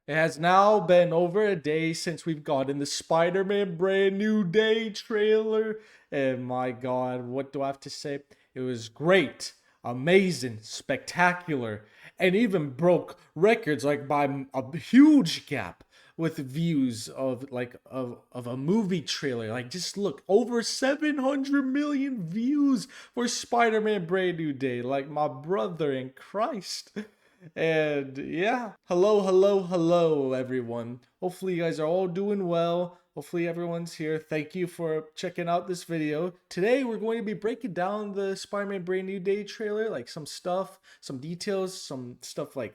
It has now been over a day since we've gotten the Spider-Man Brand New Day trailer. And my God, what do I have to say? It was great, amazing, spectacular, and even broke records like by a huge gap with views of a movie trailer. Like just look, over 700 million views for Spider-Man Brand New Day. Like my brother in Christ. And yeah, hello, everyone. Hopefully, you guys are all doing well. Hopefully, everyone's here. Thank you for checking out this video. Today, we're going to be breaking down the Spider-Man Brand New Day trailer, like some stuff, some details, some stuff like,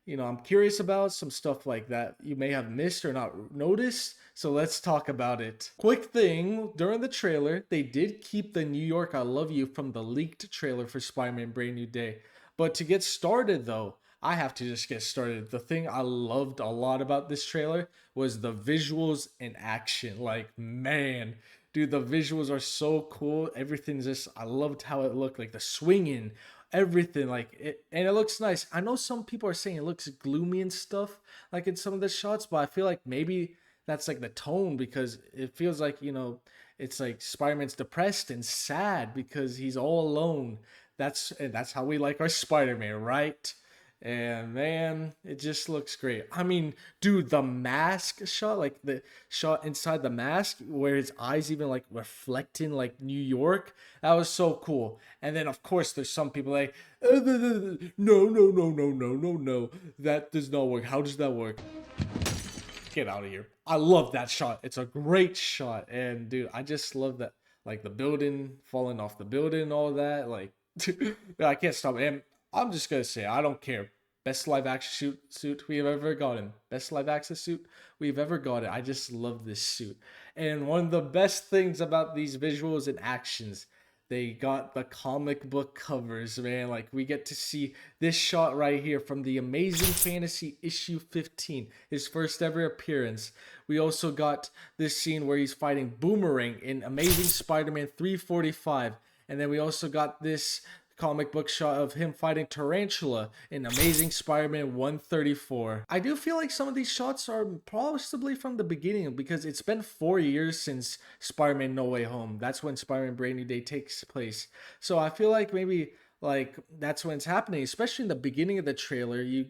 I'm curious about, some stuff like that you may have missed or not noticed. So let's talk about it. Quick thing, during the trailer, they did keep the New York I Love You from the leaked trailer for Spider-Man Brand New Day. But to get started though, I have to just get started. The thing I loved a lot about this trailer was the visuals in action. Like, man, dude, the visuals are so cool. Everything's just, I loved how it looked, like the swinging, everything, like it, and it looks nice. I know some people are saying it looks gloomy and stuff, like in some of the shots, but I feel like maybe that's like the tone because it feels like, it's like Spider-Man's depressed and sad because he's all alone. That's how we like our Spider-Man, right? And man, it just looks great. I mean, dude, the mask shot, like the shot inside the mask where his eyes even like reflecting like New York, that was so cool. And then of course there's some people like, no, that does not work. How does that work? Get out of here. I love that shot. It's a great shot. And dude, I just love that, like the building falling off the building and all that. Like, I can't stop. And I'm just gonna say, I don't care. Best live action suit we have ever gotten. Best live action suit we've ever gotten. I just love this suit. And one of the best things about these visuals and actions, they got the comic book covers, man. Like we get to see this shot right here from the Amazing Fantasy issue 15, his first ever appearance. We also got this scene where he's fighting Boomerang in Amazing Spider-Man 345. And then we also got this comic book shot of him fighting Tarantula in Amazing Spider-Man 134. I do feel like some of these shots are possibly from the beginning because it's been 4 years since Spider-Man No Way Home. That's when Spider-Man Brand New Day takes place. So I feel like maybe like that's when it's happening, especially in the beginning of the trailer. You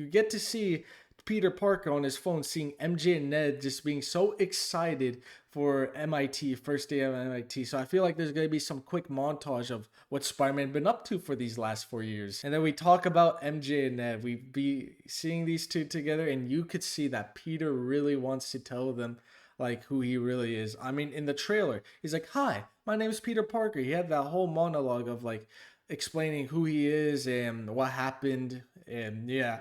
get to see Peter Parker on his phone seeing MJ and Ned just being so excited for MIT, first day of MIT. So I feel like there's going to be some quick montage of what Spider-Man been up to for these last 4 years. And then we talk about MJ and Ned. We be seeing these two together and you could see that Peter really wants to tell them like who he really is. I mean, in the trailer, he's like, "Hi, my name is Peter Parker." He had that whole monologue of like explaining who he is and what happened and yeah.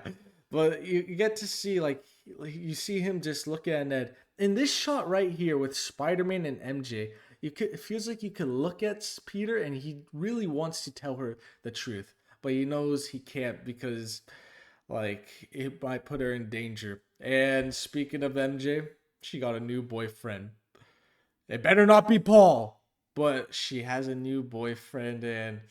But you get to see like you see him just looking at Ned in this shot right here with Spider-Man and MJ. It feels like you could look at Peter and he really wants to tell her the truth, but he knows he can't because like it might put her in danger. And speaking of MJ, she got a new boyfriend. It better not be Paul, but she has a new boyfriend and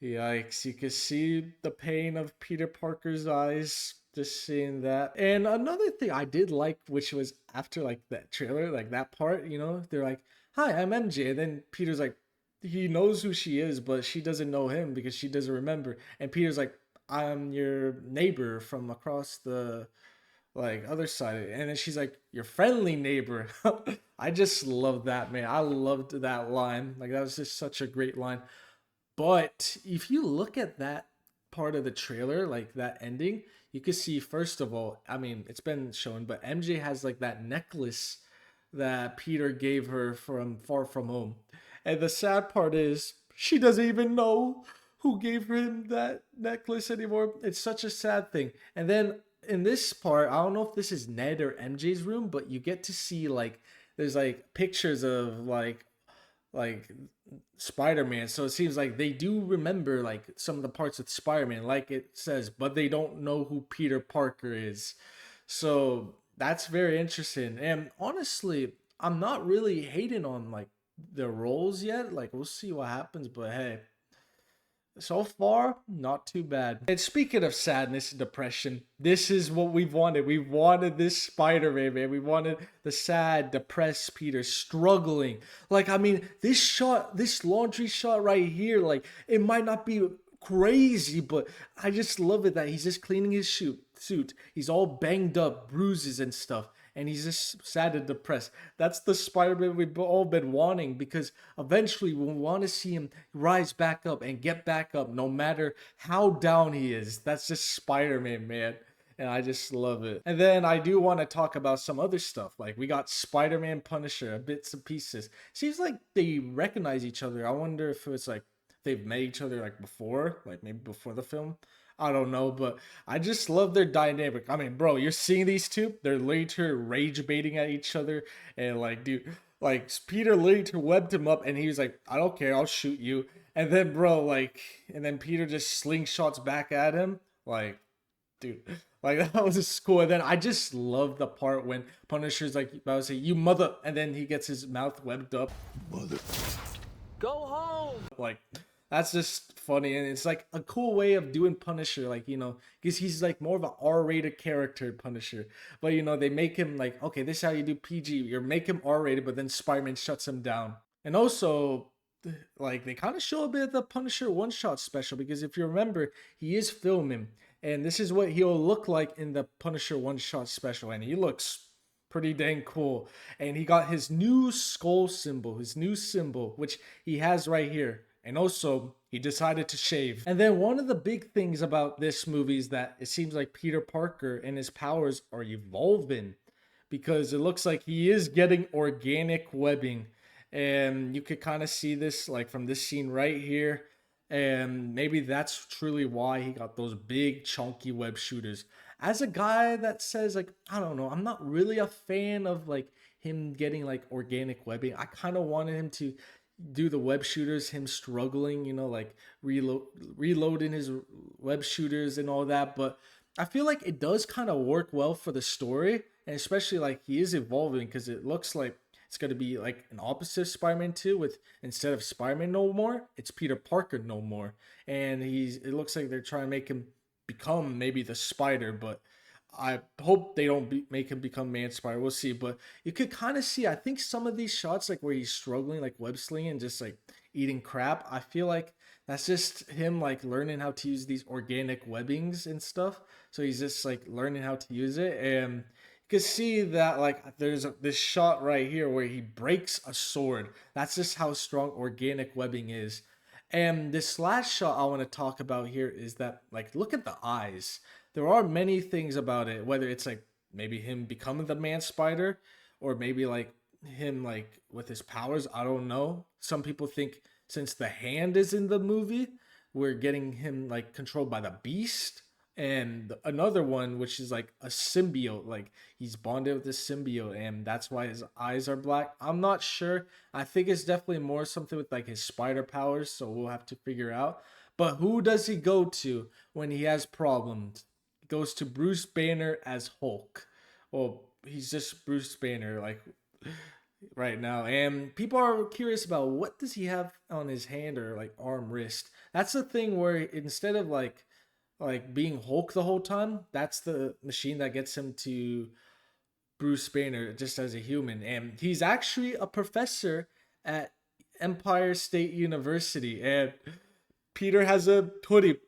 yikes, you can see the pain of Peter Parker's eyes just seeing that. And another thing I did like, which was after like that trailer, like that part, they're like, "Hi, I'm MJ." And then Peter's like, he knows who she is, but she doesn't know him because she doesn't remember. And Peter's like, "I'm your neighbor from across the like other side." And then she's like, "Your friendly neighbor." I just love that, man. I loved that line. Like that was just such a great line. But if you look at that part of the trailer, like that ending, you can see first of all, I mean, it's been shown, but MJ has like that necklace that Peter gave her from Far From Home. And the sad part is she doesn't even know who gave him that necklace anymore. It's such a sad thing. And then in this part, I don't know if this is Ned or MJ's room, but you get to see like there's like pictures of like Spider-Man. So it seems like they do remember like some of the parts of Spider-Man, like it says, but they don't know who Peter Parker is. So that's very interesting. And honestly, I'm not really hating on like the roles yet. Like we'll see what happens, but hey, So far, not too bad. And speaking of sadness and depression, this is what we've wanted. We wanted this Spider-Man, man. We wanted the sad, depressed Peter struggling. Like, I mean, this shot, this laundry shot right here, like, it might not be crazy, but I just love it that he's just cleaning his suit. He's all banged up, bruises and stuff, and he's just sad and depressed. That's the Spider-Man we've all been wanting, because eventually we want to see him rise back up and get back up no matter how down he is. That's just Spider-Man, man. And I just love it. And then I do want to talk about some other stuff. Like, we got Spider-Man, Punisher, bits and pieces. Seems like they recognize each other. I wonder if it's like they've met each other like before, like maybe before the film. I don't know, but I just love their dynamic. I mean, bro, you're seeing these two, they're later rage baiting at each other, and like, dude, like Peter later webbed him up, and he was like, I don't care, I'll shoot you. And then, bro, like, and then Peter just slingshots back at him, like, dude, like that was just cool. And then I just love the part when Punisher's like, I would say, you mother, and then he gets his mouth webbed up. Mother. Go home. Like, that's just funny, and it's like a cool way of doing Punisher, like, you know, because he's like more of an R-rated character, Punisher. But you know, they make him like, okay, this is how you do PG. You make him R-rated, but then Spider-Man shuts him down. And also, like, they kind of show a bit of the Punisher one-shot special, because if you remember, he is filming, and this is what he'll look like in the Punisher one-shot special, and he looks pretty dang cool. And he got his new skull symbol, his new symbol, which he has right here. And also, he decided to shave. And then one of the big things about this movie is that it seems like Peter Parker and his powers are evolving, because it looks like he is getting organic webbing. And you could kind of see this like from this scene right here. And maybe that's truly why he got those big chunky web shooters. As a guy that says, like, I don't know, I'm not really a fan of like him getting like organic webbing. I kind of wanted him to do the web shooters, him struggling, you know, like reloading his web shooters and all that. But I feel like it does kind of work well for the story, and especially like he is evolving, because it looks like it's going to be like an opposite Spider-Man 2, with instead of Spider-Man no more, it's Peter Parker no more. And it looks like they're trying to make him become maybe the Spider, but I hope they don't make him become Man Spider. We'll see. But you could kind of see, I think some of these shots, like where he's struggling, like web slinging and just like eating crap, I feel like that's just him like learning how to use these organic webbings and stuff. So he's just like learning how to use it. And you can see that like there's this shot right here where he breaks a sword. That's just how strong organic webbing is. And this last shot I want to talk about here is that, like, look at the eyes. There are many things about it, whether it's like maybe him becoming the Man Spider, or maybe like him like with his powers. I don't know. Some people think since the hand is in the movie, we're getting him like controlled by the Beast. And another one, which is like a symbiote, like he's bonded with this symbiote, and that's why his eyes are black. I'm not sure. I think it's definitely more something with like his spider powers, so we'll have to figure out. But who does he go to when he has problems? He goes to Bruce Banner as Hulk. Well, he's just Bruce Banner, like right now. And people are curious about what does he have on his hand or like arm, wrist. That's the thing where instead of like being Hulk the whole time, that's the machine that gets him to Bruce Banner just as a human. And he's actually a professor at Empire State University, and Peter has a hoodie.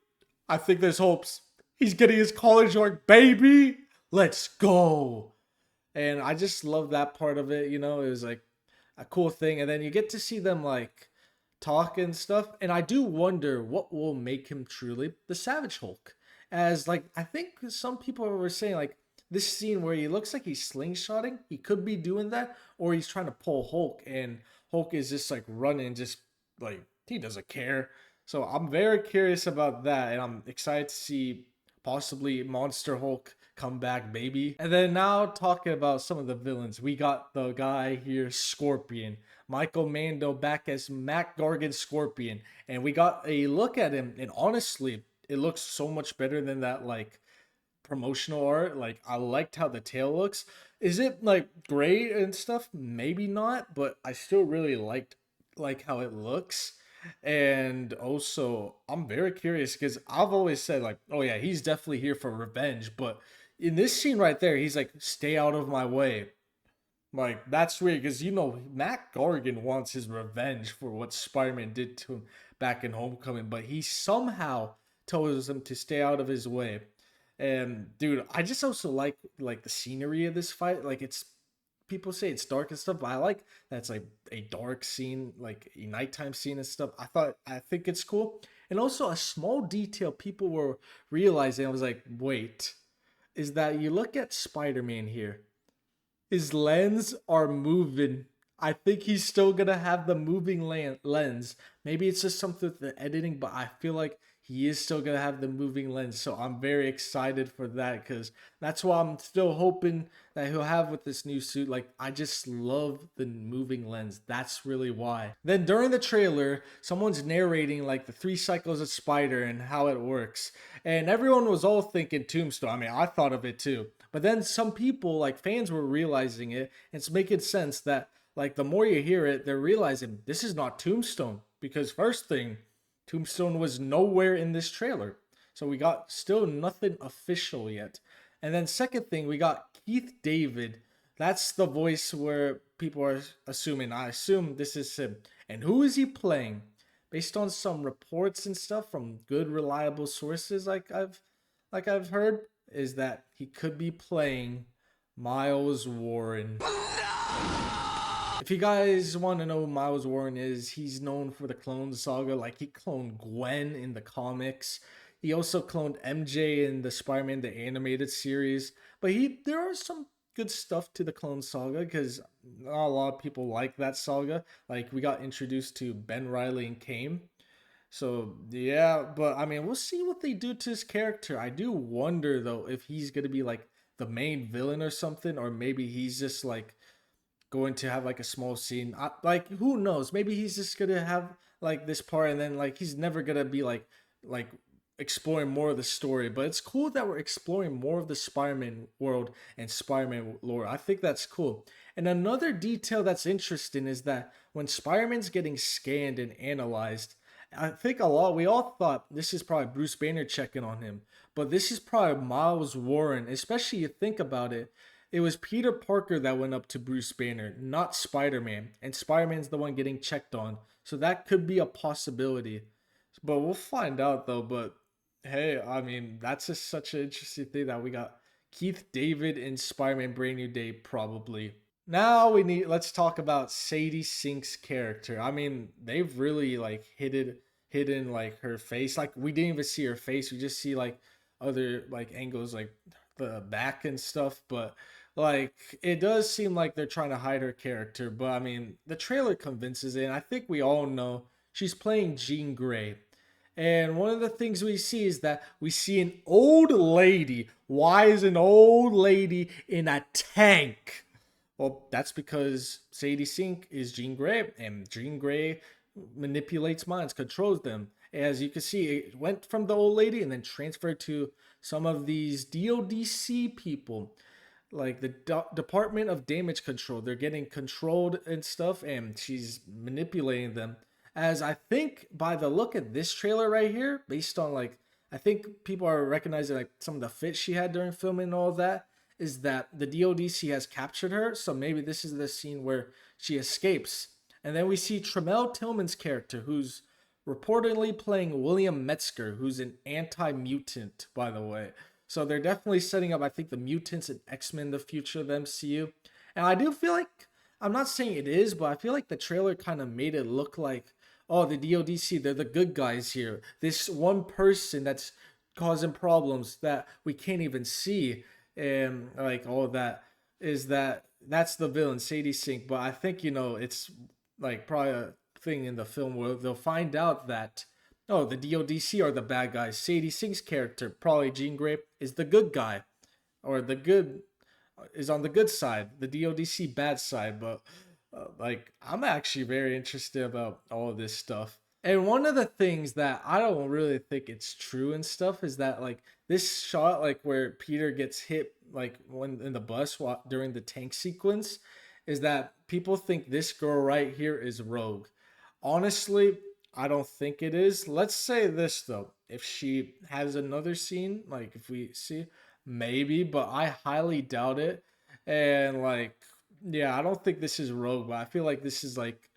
I think there's hopes. He's getting his college work, baby. Let's go. And I just love that part of it. You know, it was like a cool thing. And then you get to see them like talk and stuff. And I do wonder what will make him truly the Savage Hulk. As like, I think some people were saying like this scene where he looks like he's slingshotting, he could be doing that, or he's trying to pull Hulk, and Hulk is just like running, just like he doesn't care. So I'm very curious about that, and I'm excited to see possibly Monster Hulk come back, baby. And then now talking about some of the villains, we got the guy here, Scorpion. Michael Mando back as Mac Gargan Scorpion, and we got a look at him, and honestly, it looks so much better than that like promotional art. Like, I liked how the tail looks. Is it like great and stuff? Maybe not, but I still really liked like how it looks. And also, I'm very curious because I've always said, like, oh yeah, he's definitely here for revenge. But in this scene right there, he's like, stay out of my way. Like, that's weird because, Matt Gargan wants his revenge for what Spider Man did to him back in Homecoming, but he somehow tells him to stay out of his way. And dude, I just also like the scenery of this fight. Like, it's people say it's dark and stuff, but I like that's like a dark scene, like a nighttime scene and stuff. I think it's cool. And also a small detail people were realizing, I was like, wait, is that you look at Spider-Man here, his lens are moving. I think he's still gonna have the moving lens. Maybe it's just something with the editing, but I feel like he is still gonna have the moving lens. So I'm very excited for that because that's what I'm still hoping that he'll have with this new suit. Like, I just love the moving lens. That's really why. Then during the trailer, someone's narrating like the 3 cycles of Spider and how it works, and everyone was all thinking Tombstone. I mean, I thought of it too. But then some people, like fans, were realizing it. And it's making sense that, like, the more you hear it, they're realizing this is not Tombstone. Because, first thing, Tombstone was nowhere in this trailer. So we got still nothing official yet. And then, second thing, we got Keith David. That's the voice where people are assuming. I assume this is him. And who is he playing? Based on some reports and stuff from good, reliable sources, like I've heard, is that he could be playing Miles Warren. If you guys want to know who Miles Warren is, he's known for the Clone Saga. Like, he cloned Gwen in the comics. He also cloned MJ in the Spider-Man the animated series. But there are some good stuff to the Clone Saga because not a lot of people like that saga. Like, we got introduced to Ben Riley and Kane. So yeah, but I mean, we'll see what they do to his character. I do wonder though if he's gonna be like the main villain or something, or maybe he's just like going to have like a small scene. Like, who knows? Maybe he's just gonna have like this part, and then like he's never gonna be like exploring more of the story. But it's cool that we're exploring more of the Spider-Man world and Spider-Man lore. I think that's cool. And another detail that's interesting is that when Spider-Man's getting scanned and analyzed, I think we all thought this is probably Bruce Banner checking on him, but this is probably Miles Warren. Especially you think about it, it was Peter Parker that went up to Bruce Banner, not Spider-Man, and Spider-Man's the one getting checked on. So that could be a possibility, but we'll find out though. But hey, I mean, that's just such an interesting thing that we got Keith David in Spider-Man Brand New Day probably. Now let's talk about Sadie Sink's character. I mean, they've really like hidden like her face. Like, we didn't even see her face. We just see like other like angles, like the back and stuff. But like, it does seem like they're trying to hide her character. But I mean, the trailer convinces it, and I think we all know she's playing Jean Grey. And one of the things we see is that we see an old lady. Why is an old lady in a tank? Well, that's because Sadie Sink is Jean Grey, and Jean Grey manipulates minds, controls them. As you can see, it went from the old lady and then transferred to some of these DODC people, like the Department of Damage Control. They're getting controlled and stuff, and she's manipulating them. As I think by the look at this trailer right here, based on like, I think people are recognizing like some of the fits she had during filming and all that, is that the DODC has captured her. So maybe this is the scene where she escapes. And then we see Tremel Tillman's character, who's reportedly playing William Metzger, who's an anti-mutant, by the way. So they're definitely setting up, I think, the mutants and X-Men, the future of the MCU. And I do feel like, I'm not saying it is, but I feel like the trailer kind of made it look like, oh, the DODC, they're the good guys here. This one person that's causing problems that we can't even see, and like all of that, that's the villain, Sadie Sink. But I think, it's like probably a thing in the film where they'll find out that, oh, the DODC are the bad guys. Sadie Sink's character, probably Jean Grey, is the good guy, or the good is on the good side, the DODC bad side. But like, I'm actually very interested about all of this stuff. And one of the things that I don't really think it's true and stuff is that like this shot, like where Peter gets hit like when in the bus during the tank sequence, is that people think this girl right here is Rogue. Honestly, I don't think it is. Let's say this though. If she has another scene, like if we see, maybe, but I highly doubt it. And like, yeah, I don't think this is Rogue, but I feel like this is like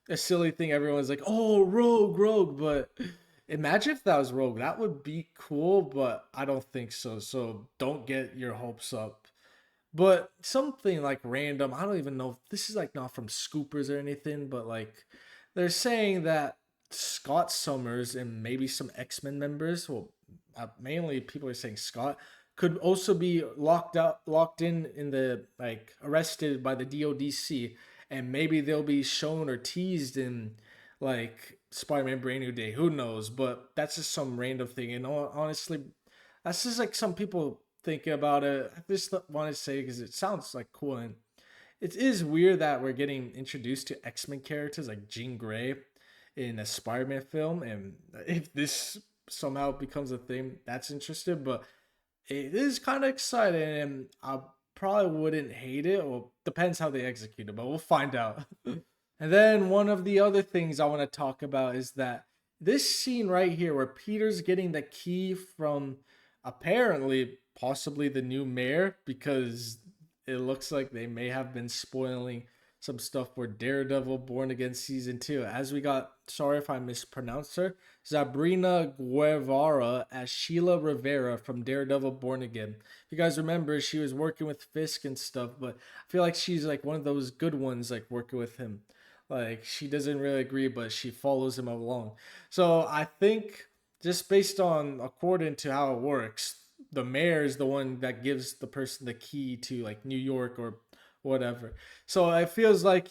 a silly thing. Everyone's like, oh, Rogue, Rogue. But imagine if that was Rogue. That would be cool, but I don't think so. So don't get your hopes up. But something like random, I don't even know if this is like not from Scoopers or anything, but like they're saying that Scott Summers and maybe some X-Men members, well, mainly people are saying Scott, could also be locked in the like arrested by the DODC, and maybe they'll be shown or teased in like Spider-Man Brand New Day. Who knows? But that's just some random thing. And honestly, that's just like some people thinking about it. I just want to say because it sounds like cool, and it is weird that we're getting introduced to X-Men characters like Jean Grey in a Spider-Man film, and if this somehow becomes a thing, that's interesting. But it is kind of exciting, and I probably wouldn't hate it. Well, depends how they execute it, but we'll find out. And then one of the other things I want to talk about is that this scene right here, where Peter's getting the key from apparently possibly the new mayor, because it looks like they may have been spoiling some stuff for Daredevil Born Again season 2. As we got, sorry if I mispronounced her, Sabrina Guevara as Sheila Rivera from Daredevil Born Again. If you guys remember, she was working with Fisk and stuff, but I feel like she's like one of those good ones, like working with him. Like she doesn't really agree, but she follows him along. So I think just based on according to how it works, the mayor is the one that gives the person the key to like New York or whatever. So it feels like,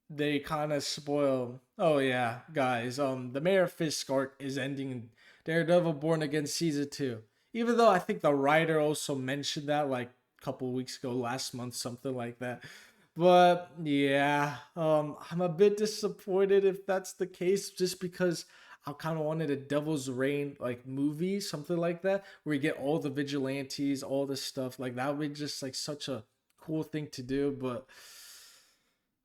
they kind of spoil. Oh yeah, guys, the Mayor Fisk arc is ending in Daredevil Born Again season 2. Even though I think the writer also mentioned that like a couple weeks ago, last month, something like that. But yeah, I'm a bit disappointed if that's the case, just because I kind of wanted a Devil's Reign like movie, something like that, where you get all the vigilantes, all this stuff. Like that would be just like such a cool thing to do. But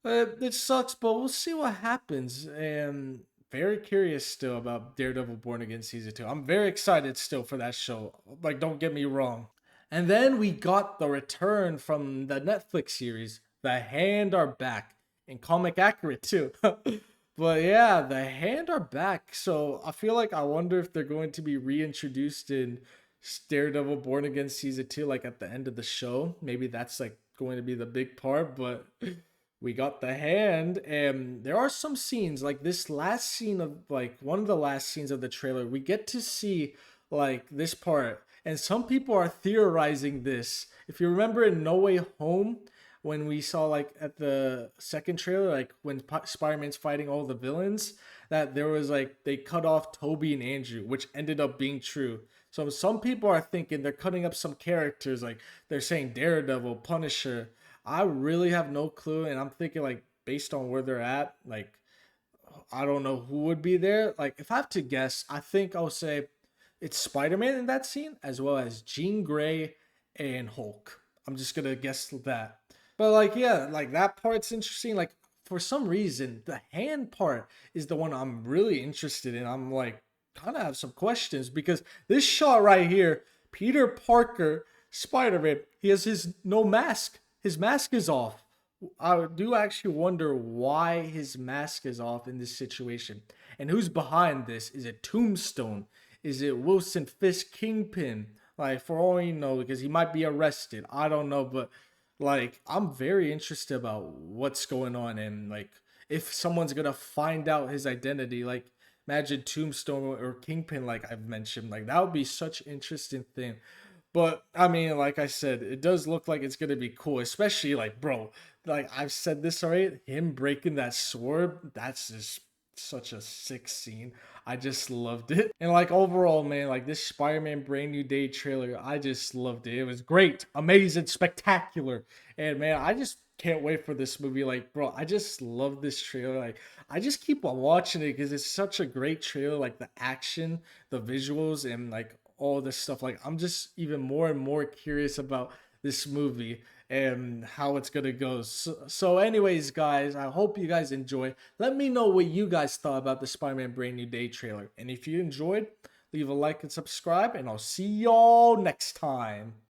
it sucks, but we'll see what happens. And very curious still about Daredevil Born Again season 2. I'm very excited still for that show. Like, don't get me wrong. And then we got the return from the Netflix series, The Hand Are Back, and comic accurate too. But yeah, The Hand Are Back. So I feel like I wonder if they're going to be reintroduced in Daredevil Born Again season 2, like at the end of the show. Maybe that's like going to be the big part, but we got the hand, and there are some scenes like this last scene of like one of the last scenes of the trailer. We get to see like this part, and some people are theorizing this. If you remember in No Way Home, when we saw like at the second trailer, like when Spider-Man's fighting all the villains, that there was like they cut off Toby and Andrew, which ended up being true. So some people are thinking they're cutting up some characters, like they're saying Daredevil, Punisher. I really have no clue, and I'm thinking like based on where they're at, like I don't know who would be there. Like if I have to guess, I think I'll say it's Spider-Man in that scene, as well as Jean Grey and Hulk. I'm just gonna guess that. But like yeah, like that part's interesting. Like for some reason, the hand part is the one I'm really interested in. I'm like kind of have some questions because this shot right here, Peter Parker, Spider-Man, he has his no mask. His mask is off. I do actually wonder why his mask is off in this situation. And who's behind this? Is it Tombstone? Is it Wilson Fisk Kingpin? Like, for all you know, because he might be arrested. I don't know, but like, I'm very interested about what's going on and like if someone's gonna find out his identity. Like, imagine Tombstone or Kingpin, like I've mentioned. Like, that would be such an interesting thing. But I mean, like I said, it does look like it's gonna be cool, especially like, bro, like I've said this already, him breaking that sword, that's just such a sick scene. I just loved it. And like overall, man, like this Spider-Man Brand New Day trailer, I just loved it. It was great, amazing, spectacular. And man, I just can't wait for this movie. Like, bro, I just love this trailer. Like, I just keep on watching it because it's such a great trailer. Like the action, the visuals, and like all this stuff. Like, I'm just even more and more curious about this movie and how it's gonna go. So anyways, guys, I hope you guys enjoy. Let me know what you guys thought about the Spider-Man Brand New Day trailer. And if you enjoyed, leave a like and subscribe, and I'll see y'all next time.